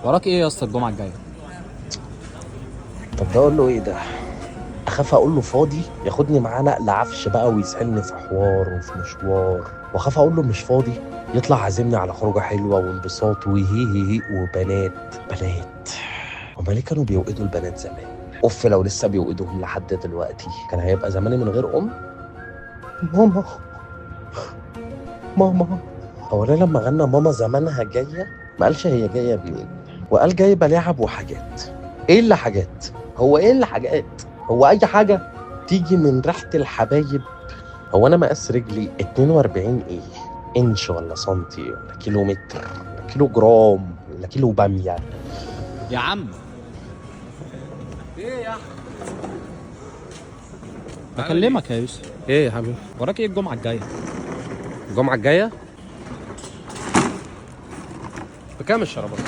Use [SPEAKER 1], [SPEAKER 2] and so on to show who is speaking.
[SPEAKER 1] وراك ايه يا اسطى الجمعه الجايه؟
[SPEAKER 2] طب ده اقول له ايه ده؟ اخاف اقول له فاضي ياخدني معاه نقل عفش بقى ويسحلني في حوار وفي مشوار، واخاف اقول له مش فاضي يطلع عازمني على خروجه حلوه وانبساط وهي هي وبنات بنات. هما ليه كانوا بيوقدوا البنات زمان؟ اوف لو لسه بيوقدوهم لحد دلوقتي كان هيبقى زماني من غير ام. ماما ماما. هو ليه لما غنى ماما زمانها جايه ما قالش هي جايه منين؟ وقال جايبه لعب وحاجات. ايه اللي حاجات؟ هو ايه اللي حاجات؟ هو اي حاجه تيجي من ريحه الحبايب. هو انا مقاس رجلي 42 ايه؟ انش ولا سنتي ولا كيلو متر ولا كيلو جرام ولا كيلو باميه؟
[SPEAKER 1] يا عم ايه يا عم؟ بكلمك يا يوسف.
[SPEAKER 2] ايه يا حبيبي؟
[SPEAKER 1] وراك ايه الجمعه الجايه؟
[SPEAKER 2] الجمعه الجايه بكام الشرابات؟